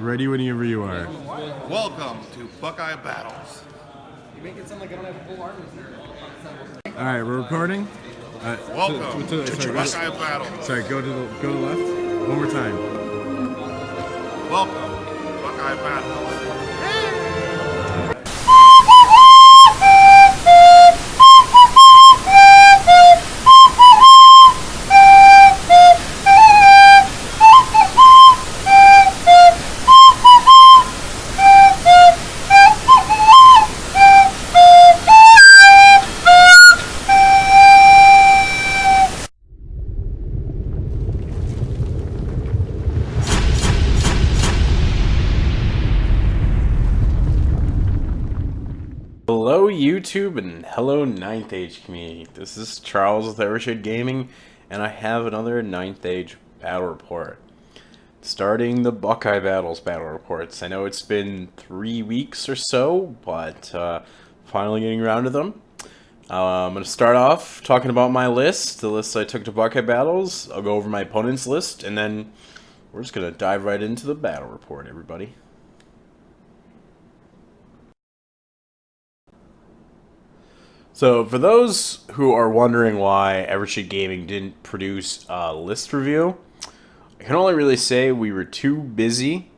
Ready whenever you are. Welcome to Buckeye Battles. You make it sound like I don't have full armors there. All right, we're recording. Welcome to Buckeye Battles. Sorry, go to the left. One more time. Welcome to Buckeye Battles. Hello YouTube and hello 9th Age community. This is Charles with Evershade Gaming and I have another 9th Age battle report. Starting the Buckeye Battles battle reports. I know it's been 3 weeks or so, but finally getting around to them. I'm going to start off talking about my list, the list I took to Buckeye Battles. I'll go over my opponent's list and then we're just going to dive right into the battle report, everybody. So, for those who are wondering why Evershade Gaming didn't produce a list review, I can only really say we were too busy,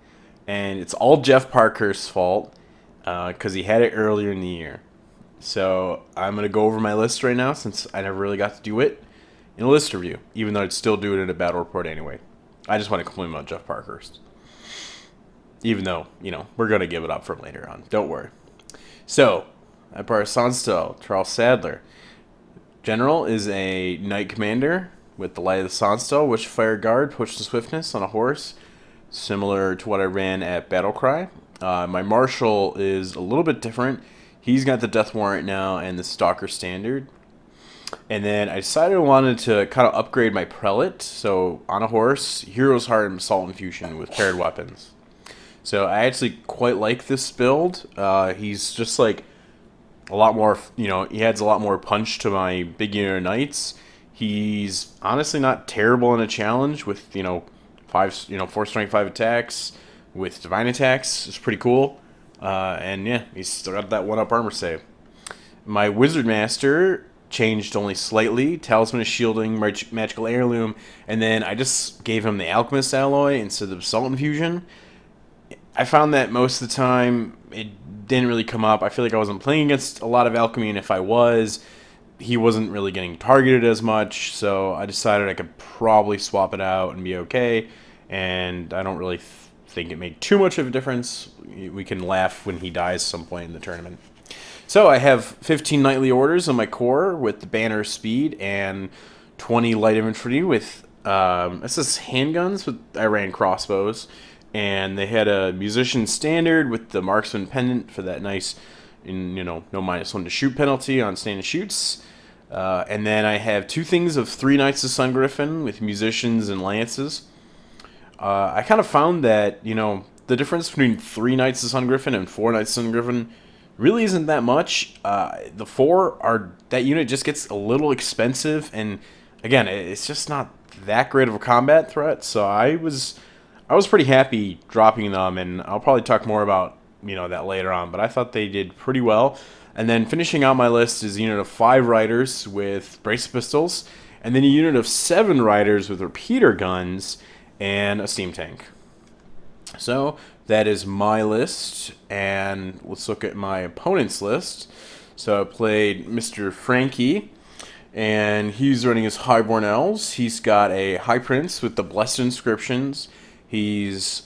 and it's all Jeff Parker's fault, because he had it earlier in the year. So, I'm going to go over my list right now, since I never really got to do it in a list review, even though I'd still do it in a battle report anyway. I just want to complain about Jeff Parker's. Even though, you know, we're going to give it up for later on. Don't worry. So, at part of Sonnstahl, Charles Sadler. General is a knight commander with the Light of the Sonnstahl, which fire guard, push to swiftness on a horse, similar to what I ran at Battlecry. My marshal is a little bit different. He's got the Death Warrant now and the Stalker Standard. And then I decided I wanted to kind of upgrade my prelate, so on a horse, Hero's Heart and Assault Infusion with paired weapons. So I actually quite like this build. He's just like a lot more, you know, he adds a lot more punch to my big unit of knights. He's honestly not terrible in a challenge with, four strength, 5 attacks with divine attacks. It's pretty cool. And yeah, he's still got that 1-up armor save. My Wizard Master changed only slightly. Talisman of Shielding, Magical Heirloom, and then I just gave him the Alchemist Alloy instead of Assault Infusion. I found that most of the time it didn't really come up. I feel like I wasn't playing against a lot of alchemy, and if I was, he wasn't really getting targeted as much, so I decided I could probably swap it out and be okay, and I don't really think it made too much of a difference. We can laugh when he dies some point in the tournament. So I have 15 knightly orders on my core with the banner speed and 20 light infantry with this is handguns with I ran crossbows. And they had a musician standard with the marksman pendant for that nice, no -1 to shoot penalty on standing shoots. And then I have 2 things of 3 Knights of Sun Griffin with musicians and lances. I kind of found that, the difference between 3 Knights of Sun Griffin and 4 Knights of Sun Griffin really isn't that much. The 4 that unit just gets a little expensive, and again, it's just not that great of a combat threat. So I was pretty happy dropping them, and I'll probably talk more about, that later on, but I thought they did pretty well. And then finishing out my list is a unit of 5 riders with brace pistols, and then a unit of 7 riders with repeater guns and a steam tank. So that is my list, and let's look at my opponent's list. So I played Mr. Frankie, and he's running his Highborn Elves. He's got a High Prince with the Blessed Inscriptions. He's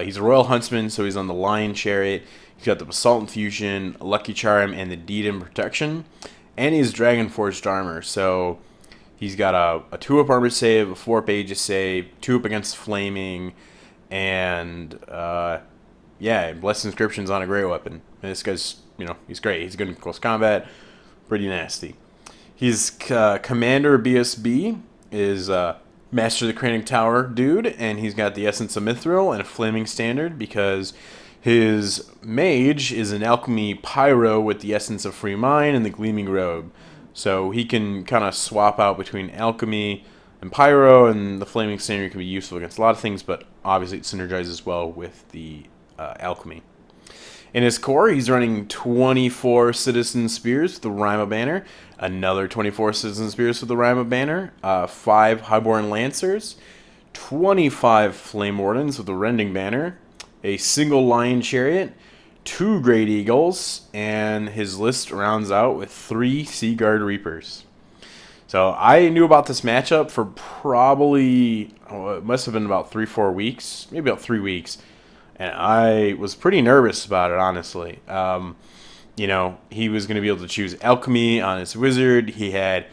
he's a Royal Huntsman, so he's on the Lion Chariot. He's got the Assault Infusion, Lucky Charm, and the Diadem Protection. And he's Dragon Forged Armor, so he's got a 2-up armor save, a 4-up Aegis save, 2-up against Flaming, and yeah, Blessed Inscription's on a great weapon. And this guy's, he's great. He's good in close combat, pretty nasty. His Commander BSB is Master of the Craning Tower dude, and he's got the Essence of Mithril and a Flaming Standard because his mage is an Alchemy Pyro with the Essence of Free Mind and the Gleaming Robe. So he can kind of swap out between Alchemy, And Pyro and the Flaming Standard can be useful against a lot of things, but obviously it synergizes well with the Alchemy. In his core, he's running 24 Citizen Spears with the Rima banner, another 24 Citizen Spears with the Rima banner, 5 Highborn Lancers, 25 Flame Wardens with the Rending banner, a single Lion Chariot, 2 Great Eagles, and his list rounds out with 3 Sea Guard Reapers. So I knew about this matchup for probably, it must have been about 3-4 weeks, maybe about 3 weeks. And I was pretty nervous about it, honestly. You know, he was going to be able to choose Alchemy on his Wizard. He had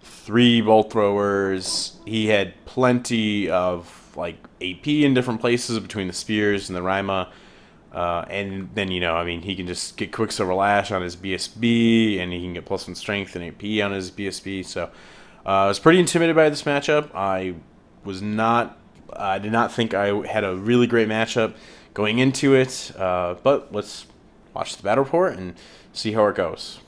3 Bolt Throwers. He had plenty of, like, AP in different places between the Spears and the Rima. And then, you know, I mean, he can just get Quicksilver Lash on his BSB, and he can get +1 Strength and AP on his BSB. So I was pretty intimidated by this matchup. I did not think I had a really great matchup going into it, but let's watch the battle report and see how it goes.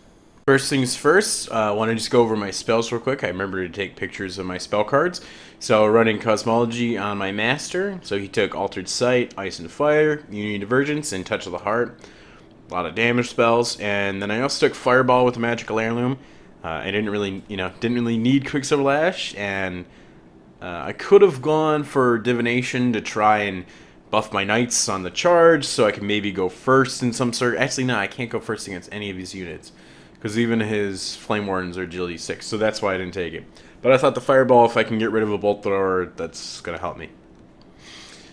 First things first, I want to just go over my spells real quick. I remember to take pictures of my spell cards. So running Cosmology on my Master, so he took Altered Sight, Ice and Fire, Unity Divergence, and Touch of the Heart. A lot of damage spells, and then I also took Fireball with the Magical Heirloom. I didn't really need Quicksilver Lash, and I could have gone for Divination to try and buff my Knights on the charge, so I can maybe go first in some sort. Actually, no, I can't go first against any of these units, because even his Flame Wardens are Agility 6, so that's why I didn't take it. But I thought the Fireball, if I can get rid of a Bolt Thrower, that's going to help me.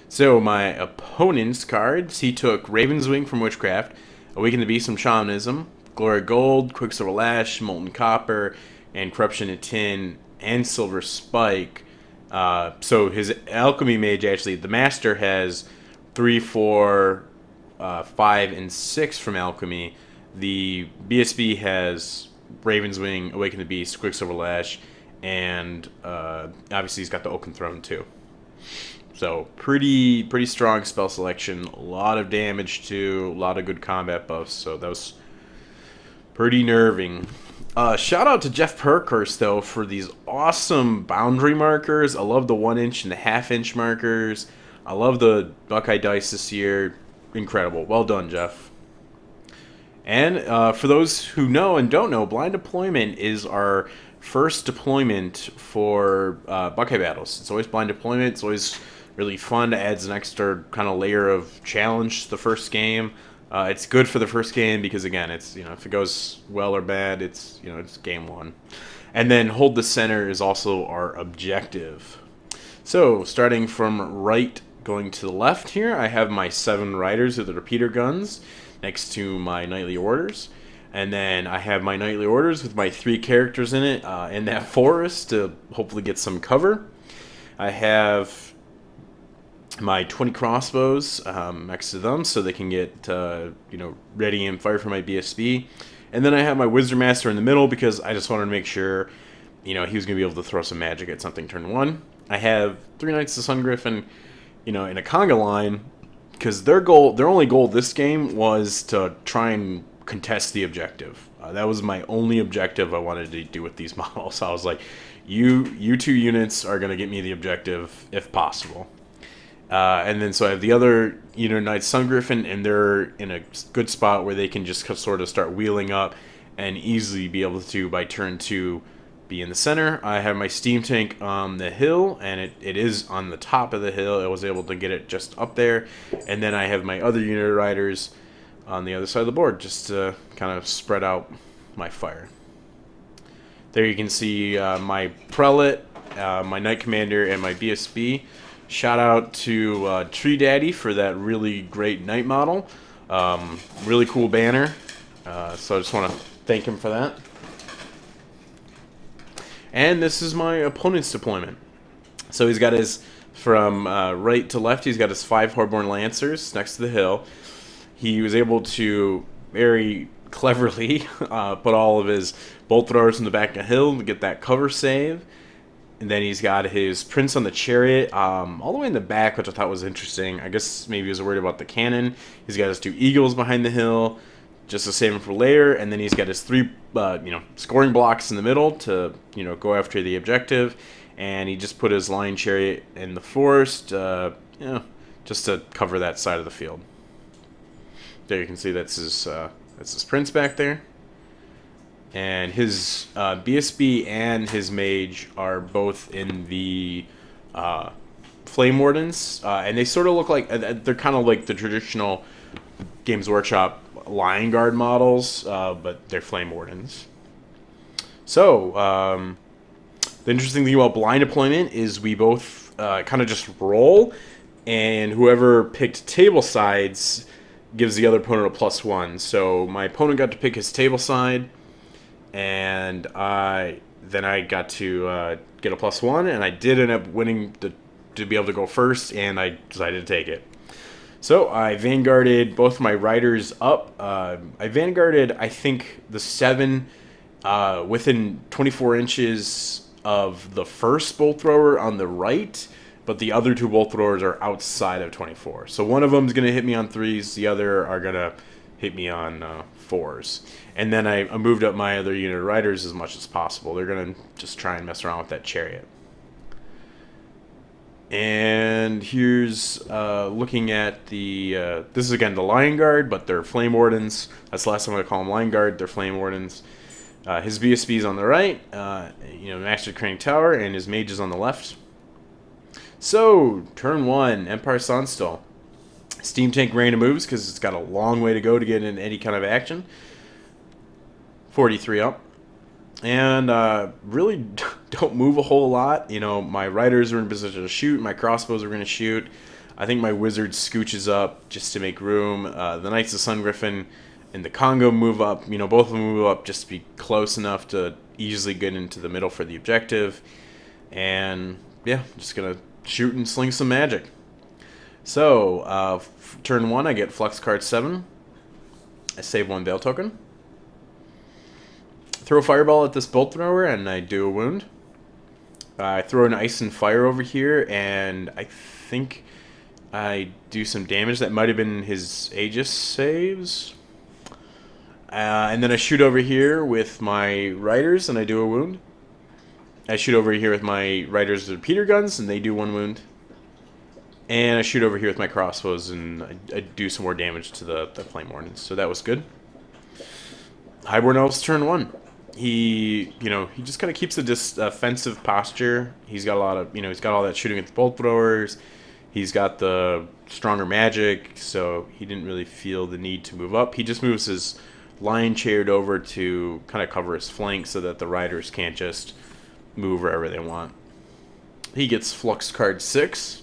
So my opponent's cards, he took Raven's Wing from Witchcraft, Awaken the Beast from Shamanism, Glory Gold, Quicksilver Lash, Molten Copper, and Corruption to Tin, and Silver Spike. So his Alchemy Mage, actually, the Master has 3, 4, 5, and 6 from Alchemy. The BSB has Raven's Wing, Awaken the Beast, Quicksilver Lash, and obviously he's got the Oaken Throne too. So pretty strong spell selection, a lot of damage too, a lot of good combat buffs, so that was pretty nerving. Shout out to Jeff Perkhurst, though, for these awesome boundary markers. I love the 1-inch and the 1/2-inch markers. I love the Buckeye dice this year. Incredible. Well done, Jeff. And for those who know and don't know, Blind Deployment is our first deployment for Buckeye Battles. It's always blind deployment. It's always really fun. It adds an extra kind of layer of challenge to the first game. It's good for the first game because, again, it's, you know, if it goes well or bad, it's, you know, it's game 1. And then hold the center is also our objective. So starting from right going to the left here, I have my 7 riders with the repeater guns next to my knightly orders. And then I have my knightly orders with my 3 characters in it in that forest to hopefully get some cover. I have my 20 crossbows next to them so they can get you know, ready and fire for my BSB. And then I have my Wizard Master in the middle because I just wanted to make sure, you know, he was going to be able to throw some magic at something turn 1. I have 3 Knights of Sun Griffin, you know, in a conga line because their only goal this game was to try and contest the objective. That was my only objective I wanted to do with these models. I was like, you 2 units are going to get me the objective if possible. And then so I have the other, you know, Knights Sun Griffin, and they're in a good spot where they can just sort of start wheeling up and easily be able to, by turn 2, be in the center. I have my Steam Tank on the hill, and it is on the top of the hill. I was able to get it just up there. And then I have my other unit riders on the other side of the board just to kind of spread out my fire. There you can see my Prelate, my Knight Commander, and my BSB. Shout out to Tree Daddy for that really great Knight model. Really cool banner. So I just want to thank him for that. And this is my opponent's deployment. So he's got his, from right to left, he's got his 5 Highborn Lancers next to the hill. He was able to very cleverly put all of his Bolt Throwers in the back of the hill to get that cover save. And then he's got his Prince on the Chariot all the way in the back, which I thought was interesting. I guess maybe he was worried about the cannon. He's got his 2 Eagles behind the hill, just to save him for later. And then he's got his 3 scoring blocks in the middle to, you know, go after the objective. and he just put his Lion Chariot in the forest, just to cover that side of the field. There you can see that's his prince back there. And his BSB and his mage are both in the Flame Wardens, and they sort of look like they're kind of like the traditional Games Workshop Lion Guard models, but they're Flame Wardens. So the interesting thing about blind deployment is we both kind of just roll, and whoever picked table sides gives the other opponent a +1. So my opponent got to pick his table side, and I got to get a +1, and I did end up winning to be able to go first, and I decided to take it. So I vanguarded both my riders up. I vanguarded, I think, the 7 within 24 inches of the first bolt thrower on the right, but the other 2 bolt throwers are outside of 24. So one of them is going to hit me on 3s, the other are going to hit me on 4s. And then I moved up my other unit of riders as much as possible. They're going to just try and mess around with that chariot. And here's looking at the... this is, again, the Lion Guard, but they're Flame Wardens. That's the last time I'm going to call them Lion Guard. They're Flame Wardens. His BSB is on the right, Master Crane Tower, and his mage is on the left. So, turn 1, Empire Sonnstahl. Steam Tank random moves because it's got a long way to go to get in any kind of action. 43 up. And really don't move a whole lot. My riders are in position to shoot. My crossbows are going to shoot. I think my wizard scooches up just to make room. The Knights of Sun Griffin and the Congo move up. Both of them move up just to be close enough to easily get into the middle for the objective. And yeah, just going to shoot and sling some magic. So, turn 1, I get Flux card 7. I save 1 Veil token. Throw a fireball at this bolt thrower, and I do a wound. I throw an ice and fire over here, and I think I do some damage. That might have been his Aegis saves. And then I shoot over here with my riders, and I do a wound. I shoot over here with my riders with repeater guns, and they do 1 wound. And I shoot over here with my crossbows, and I do some more damage to the Flame Wardens. So that was good. Highborn Elves turn 1. He just kind of keeps a defensive posture. He's got a lot of, he's got all that shooting at the bolt throwers. He's got the stronger magic, so he didn't really feel the need to move up. He just moves his Lion Chariot over to kind of cover his flank so that the riders can't just move wherever they want. He gets Flux card 6.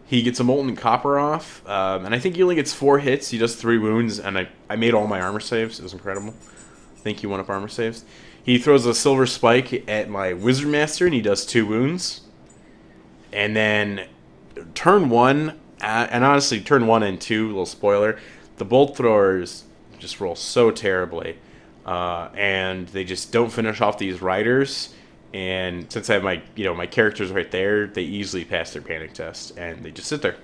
He gets a Molten Copper off, and I think he only gets 4 hits. He does 3 wounds, and I made all my armor saves. It was incredible. Thank you, 1-up armor saves. He throws a Silver Spike at my Wizard Master, and he does 2 wounds. And then turn 1, and honestly, turn 1 and 2, little spoiler, the bolt throwers just roll so terribly, and they just don't finish off these riders. And since I have my, my characters right there, they easily pass their panic test, and they just sit there.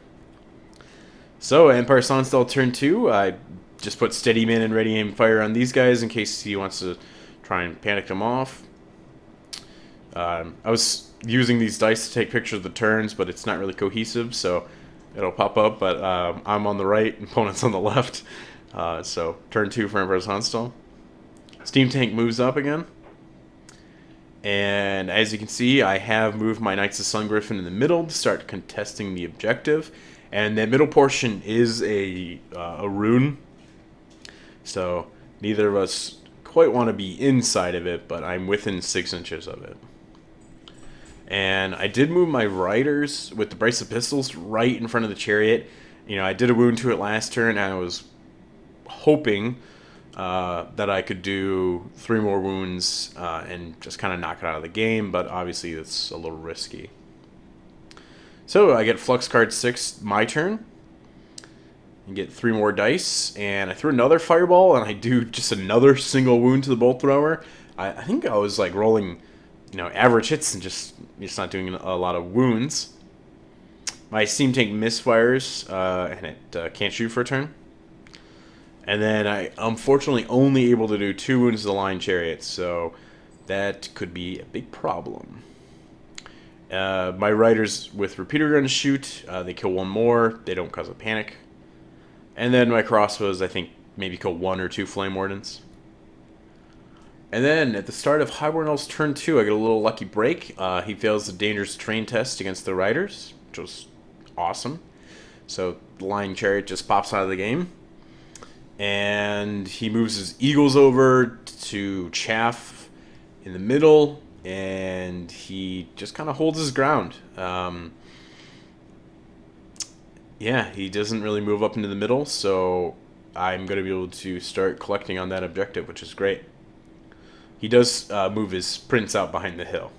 So, Empire Sonnstahl turn 2, I just put Steady Man and Ready Aim Fire on these guys in case he wants to try and panic them off. I was using these dice to take pictures of the turns, but it's not really cohesive, so it'll pop up, but I'm on the right, opponent's on the left. So, turn 2 for Emperor Sonnstahl. Steam Tank moves up again. And as you can see, I have moved my Knights of Sun Griffin in the middle to start contesting the objective. And that middle portion is a rune. So neither of us quite want to be inside of it, but I'm within 6 inches of it. And I did move my riders with the brace of pistols right in front of the chariot. I did a wound to it last turn, and I was hoping that I could do 3 more wounds and just kind of knock it out of the game, but obviously it's a little risky. So I get Flux card 6, my turn, and get 3 more dice, and I threw another fireball, and I do just another single wound to the bolt thrower. I think I was like rolling, average hits and just not doing a lot of wounds. My Steam Tank misfires, and it can't shoot for a turn. And then I unfortunately only able to do 2 wounds to the Lion Chariot, so that could be a big problem. My riders with repeater guns shoot. They kill one more. They don't cause a panic. And then my crossbows, I think, maybe kill 1 or 2 flame wardens. And then at the start of Highborn Elves turn 2, I get a little lucky break. He fails the dangerous terrain test against the riders, which was awesome. So the Lion Chariot just pops out of the game. And he moves his eagles over to chaff in the middle. And he just kind of holds his ground. Yeah, he doesn't really move up into the middle, so I'm going to be able to start collecting on that objective, which is great. He does move his prince out behind the hill.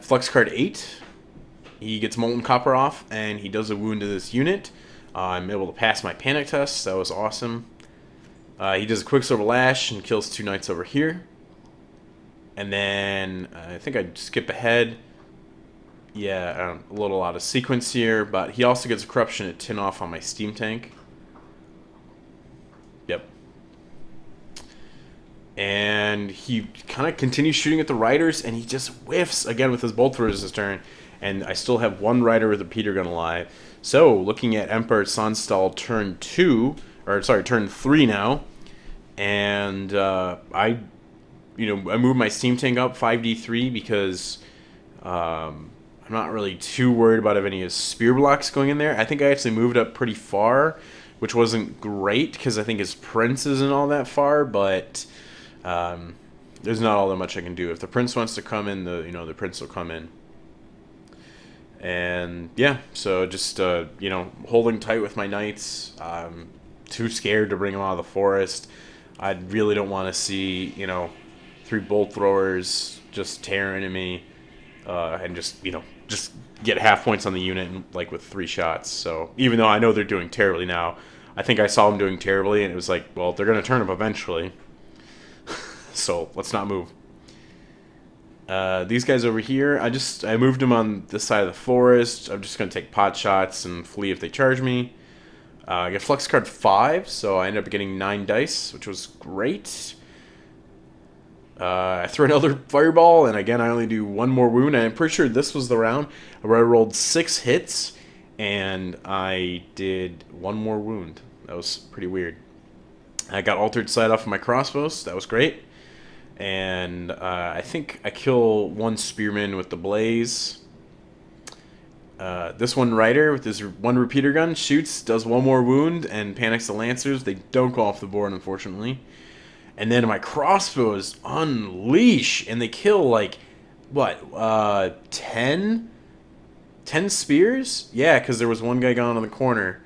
Flex card 8. He gets Molten Copper off, and he does a wound to this unit. I'm able to pass my panic test. That was awesome. He does a Quicksilver Lash and kills 2 knights over here. And then I think I skip ahead. Yeah, a little out of sequence here, but he also gets a Corruption at 10 off on my Steam Tank. Yep. And he kind of continues shooting at the riders, and he just whiffs again with his bolt throws this turn. And I still have 1 rider with a repeater gun alive. So, looking at Emperor Sonnstahl turn 3 now. And I moved my Steam Tank up 5d3 because I'm not really too worried about having any spear blocks going in there. I think I actually moved up pretty far, which wasn't great because I think his prince isn't all that far, but there's not all that much I can do. If the prince wants to come in, the prince will come in. And yeah, so just holding tight with my knights. I'm too scared to bring them out of the forest. I really don't want to see 3 bolt throwers just tearing at me, and just get half points on the unit like with 3 shots. So even though I know they're doing terribly now, I think I saw them doing terribly, and it was like, well, they're gonna turn up eventually. So let's not move. These guys over here, I moved them on this side of the forest. I'm just gonna take pot shots and flee if they charge me. I get flex card 5, so I end up getting 9 dice, which was great. I throw another fireball, and again, I only do 1 more wound. And I'm pretty sure this was the round where I rolled 6 hits, and I did 1 more wound. That was pretty weird. I got altered sight off of my crossbows. That was great. And I think I kill 1 spearman with the blaze. This 1 rider with his 1 repeater gun shoots, does 1 more wound, and panics the lancers. They don't go off the board, unfortunately. And then my crossbows unleash, and they kill, like, what, 10? 10 spears? Yeah, because there was 1 guy gone on the corner.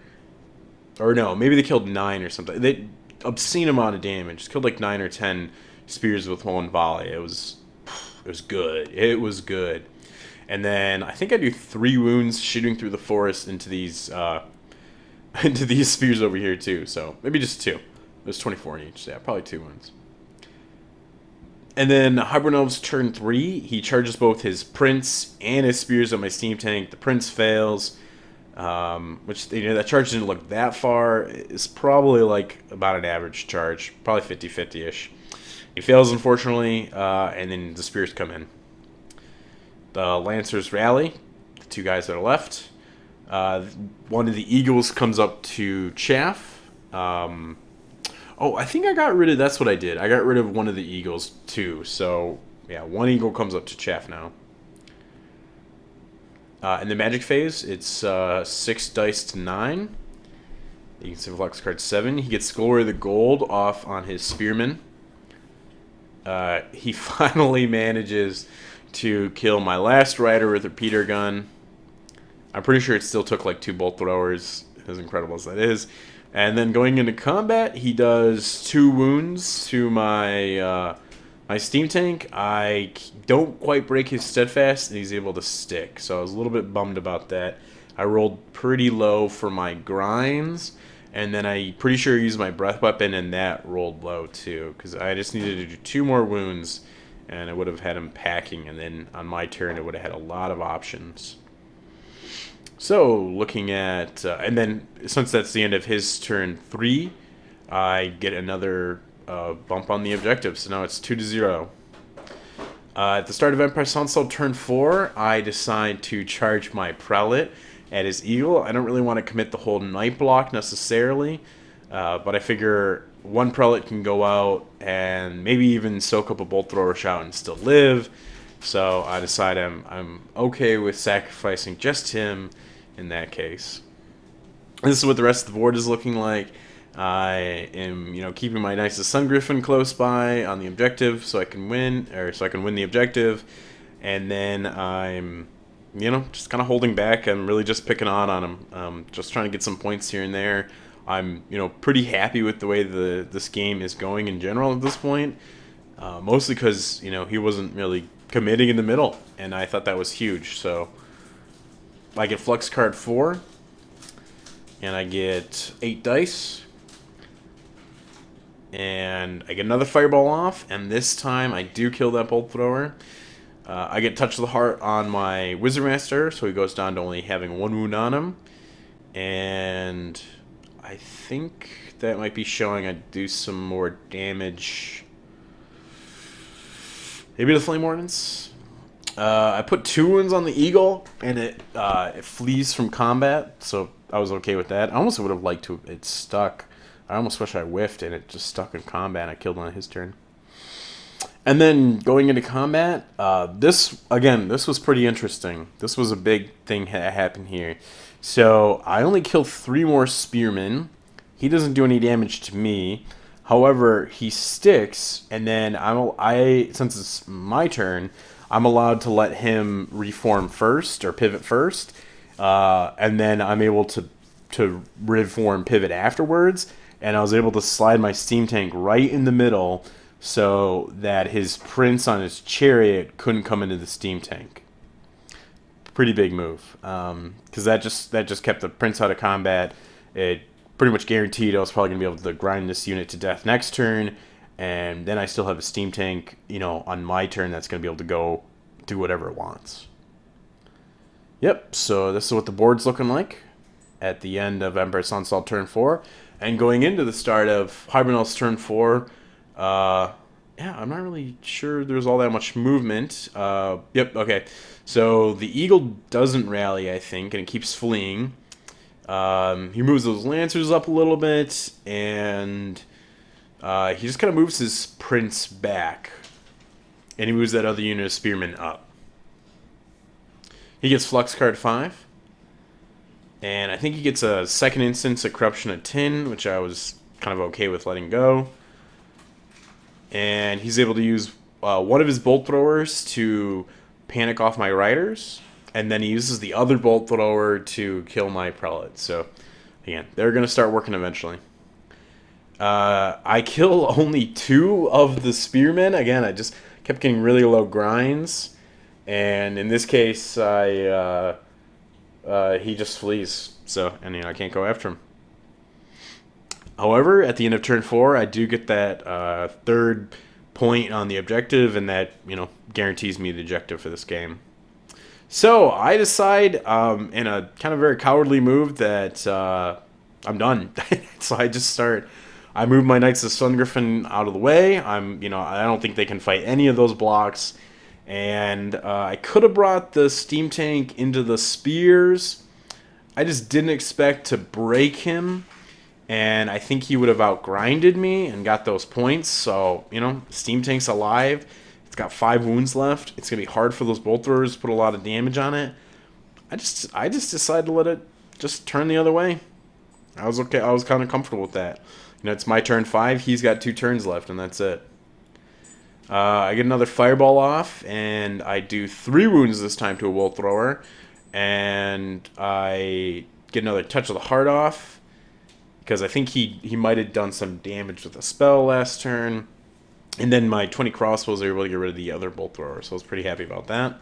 Or no, maybe they killed 9 or something. They obscene amount of damage. Just killed like 9 or 10 spears with 1 volley. It was good. It was good. And then I think I do 3 wounds shooting through the forest into these spears over here too. So maybe just 2. There's 24 in each. Yeah, probably 2 wounds. And then Highborn Elves turn 3. He charges both his prince and his spears on my steam tank. The prince fails, which that charge didn't look that far. It's probably like about an average charge, probably 50-50ish. He fails, unfortunately, and then the spears come in. The lancers rally, the 2 guys that are left. One of the eagles comes up to chaff. Oh, I think I got rid of... That's what I did. I got rid of one of the eagles, too. So, yeah, 1 eagle comes up to chaff now. In the magic phase, it's 6 dice to 9. You can see flex card 7. He gets Glory of the Gold off on his spearman. He finally manages to kill my last rider with a repeater gun. I'm pretty sure it still took like 2 bolt throwers, as incredible as that is. And then going into combat, he does 2 wounds to my my steam tank. I don't quite break his steadfast, and he's able to stick. So I was a little bit bummed about that. I rolled pretty low for my grinds, and then I'm pretty sure I used my breath weapon, and that rolled low too, because I just needed to do 2 more wounds, and I would have had him packing, and then on my turn, it would have had a lot of options. So, looking at, and then since that's the end of his turn 3, I get another bump on the objective. So now it's 2-0. At the start of Empire Sonnstahl turn 4, I decide to charge my Prelate at his Eagle. I don't really want to commit the whole Night block necessarily, but I figure one Prelate can go out and maybe even soak up a Bolt Thrower shot and still live. So I decide I'm okay with sacrificing just him in that case. This is what the rest of the board is looking like. I am, keeping my nicest Sun Griffin close by on the objective so I can win, or so I can win the objective. And then I'm, just kind of holding back. I'm really just picking on him, just trying to get some points here and there. I'm, pretty happy with the way this game is going in general at this point. Mostly because, he wasn't really committing in the middle, and I thought that was huge. So I get Flux card 4, and I get 8 dice. And I get another Fireball off, and this time I do kill that Bolt Thrower. I get Touch of the Heart on my Wizard Master, so he goes down to only having 1 wound on him. And I think that might be showing I do some more damage. Maybe the Flame Ordnance. I put 2 wounds on the Eagle, and it flees from combat, so I was okay with that. I almost would have liked to. It stuck. I almost wish I whiffed and it just stuck in combat and I killed on his turn. And then going into combat, this was pretty interesting. This was a big thing that happened here. So I only killed 3 more spearmen. He doesn't do any damage to me. However, he sticks, and then since it's my turn, I'm allowed to let him reform first or pivot first, and then I'm able to reform pivot afterwards. And I was able to slide my steam tank right in the middle so that his prince on his chariot couldn't come into the steam tank. Pretty big move, because that just kept the prince out of combat. It pretty much guaranteed I was probably going to be able to grind this unit to death next turn, and then I still have a steam tank, on my turn that's going to be able to go do whatever it wants. Yep, so this is what the board's looking like at the end of Empire Sonnstahl turn 4. And going into the start of Highborn's turn 4, I'm not really sure there's all that much movement. Yep, okay. So the Eagle doesn't rally, I think, and it keeps fleeing. He moves those Lancers up a little bit, and he just kind of moves his Prince back. And he moves that other unit of Spearmen up. He gets Flux card 5. And I think he gets a second instance of Corruption of Tin, which I was kind of okay with letting go. And he's able to use one of his Bolt Throwers to panic off my Riders. And then he uses the other Bolt Thrower to kill my Prelate. So, again, they're going to start working eventually. I kill only 2 of the Spearmen. Again, I just kept getting really low grinds. And in this case, he just flees, and I can't go after him. However, at the end of turn 4, I do get that 3rd point on the objective, and that guarantees me the objective for this game. So I decide, in a kind of very cowardly move, that I'm done. So I move my Knights of Sun Griffin out of the way. I don't think they can fight any of those blocks. And I could have brought the steam tank into the spears. I just didn't expect to break him. And I think he would have outgrinded me and got those points. So, steam tank's alive. It's got 5 wounds left. It's going to be hard for those bolt throwers to put a lot of damage on it. I just decided to let it just turn the other way. I was okay. I was kind of comfortable with that. It's my turn 5. He's got 2 turns left, and that's it. I get another Fireball off, and I do 3 wounds this time to a Bolt Thrower. And I get another Touch of the Heart off, because I think he might have done some damage with a spell last turn. And then my 20 crossbows are able to get rid of the other Bolt Thrower, so I was pretty happy about that.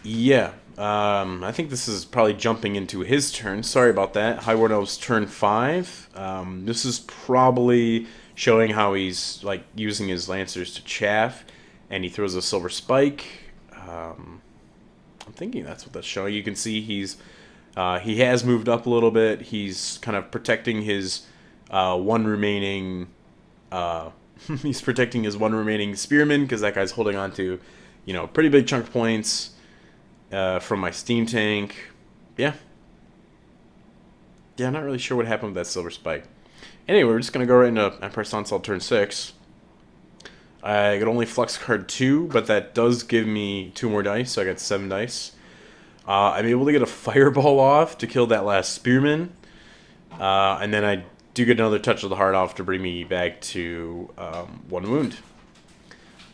Yeah, I think this is probably jumping into his turn. Sorry about that. Highborn Elves turn 5. This is probably showing how he's using his Lancers to chaff, and he throws a Silver Spike. I'm thinking that's what that's showing. You can see he has moved up a little bit. He's kind of protecting his one remaining He's protecting his one remaining spearman because that guy's holding on to, pretty big chunk of points from my steam tank. Yeah. Yeah, I'm not really sure what happened with that silver spike. Anyway, we're just going to go right into Emperor Sonnstahl turn 6. I could only flux card 2, but that does give me 2 more dice, so I got 7 dice. I'm able to get a fireball off to kill that last spearman. And then I do get another touch of the heart off to bring me back to 1 wound.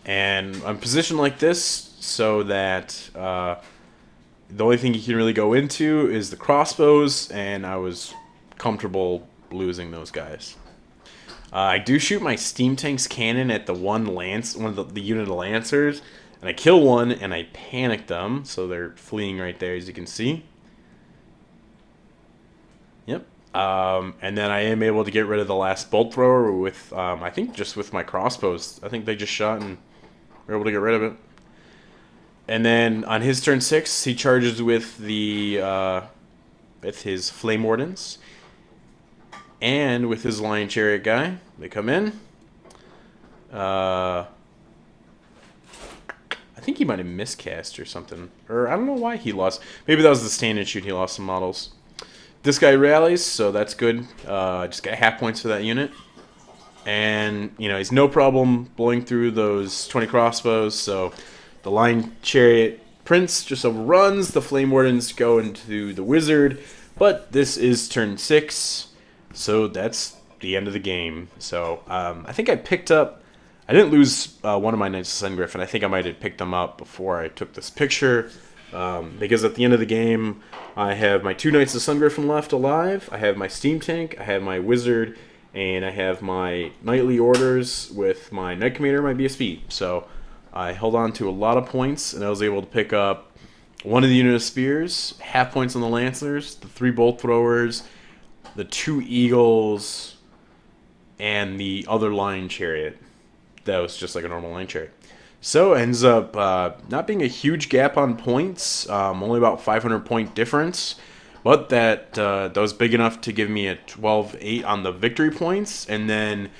And I'm positioned like this so that the only thing you can really go into is the crossbows, and I was comfortable losing those guys. I do shoot my steam tank's cannon at the one of the unit of lancers, and I kill one, and I panic them, so they're fleeing right there, as you can see. Yep. And then I am able to get rid of the last bolt thrower with, I think just with my crossbows. I think they just shot and were able to get rid of it. And then on his turn 6, he charges with with his flame wardens. And with his lion chariot guy, they come in. I think he might have miscast or something. Or I don't know why he lost. Maybe that was the stand and shoot. He lost some models. This guy rallies, so that's good. Just got half points for that unit. And, he's no problem blowing through those 20 crossbows. So the lion chariot prince just overruns. The flame wardens go into the wizard. But this is turn 6. So that's the end of the game. So I think I picked up... I didn't lose one of my Knights of Sun Griffin. I think I might have picked them up before I took this picture. Because at the end of the game, I have my 2 Knights of Sun Griffin left alive. I have my steam tank. I have my wizard. And I have my knightly orders with my Knight Commander and my BSB. So I held on to a lot of points, and I was able to pick up one of the unit of spears, half points on the lancers, the 3 bolt throwers, the 2 eagles, and the other lion chariot. That was just like a normal lion chariot. So it ends up not being a huge gap on points, only about 500 point difference, but that was big enough to give me a 12-8 on the victory points, and then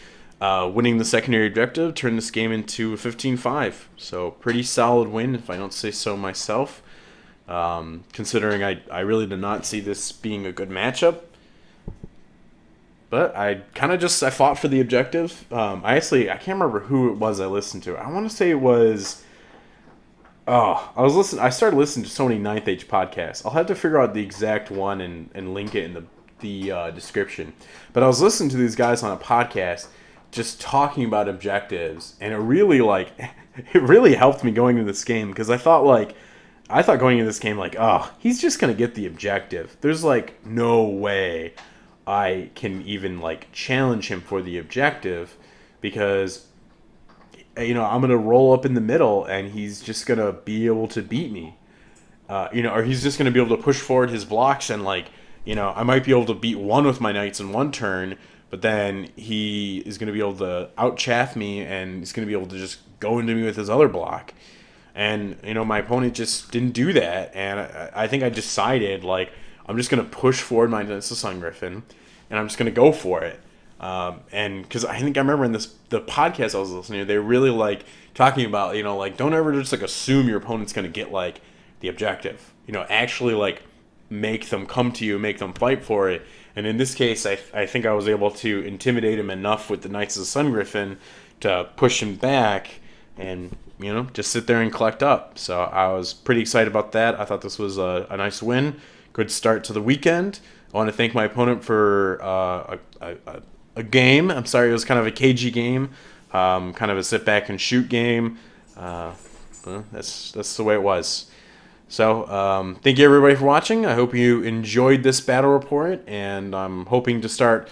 winning the secondary objective turned this game into a 15-5. So pretty solid win, if I don't say so myself, considering I really did not see this being a good matchup. But I fought for the objective. I can't remember who it was I listened to. I want to say it was... I started listening to so many 9th Age podcasts. I'll have to figure out the exact one and link it in the description. But I was listening to these guys on a podcast just talking about objectives, and it really helped me going into this game, because I thought going into this game he's just gonna get the objective. There's no way I can even challenge him for the objective, because I'm gonna roll up in the middle and he's just gonna be able to beat me, or he's just gonna be able to push forward his blocks, and I might be able to beat one with my knights in one turn, but then he is gonna be able to out-chaff me, and he's gonna be able to just go into me with his other block. And my opponent just didn't do that, and I think I decided I'm just going to push forward my Knights of Sun Griffin, and I'm just going to go for it. And because I think I remember in the podcast I was listening to, they were really talking about, don't ever just assume your opponent's going to get the objective. Actually make them come to you, make them fight for it. And in this case, I think I was able to intimidate him enough with the Knights of the Sun Griffin to push him back and, just sit there and collect up. So I was pretty excited about that. I thought this was a nice win. Good start to the weekend. I want to thank my opponent for a game. I'm sorry, it was kind of a cagey game. Kind of a sit back and shoot game. That's the way it was. So thank you everybody for watching. I hope you enjoyed this battle report, and I'm hoping to start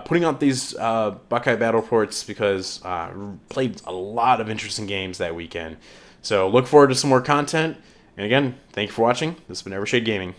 putting out these Buckeye Battle reports, because I played a lot of interesting games that weekend. So look forward to some more content. And again, thank you for watching. This has been Evershade Gaming.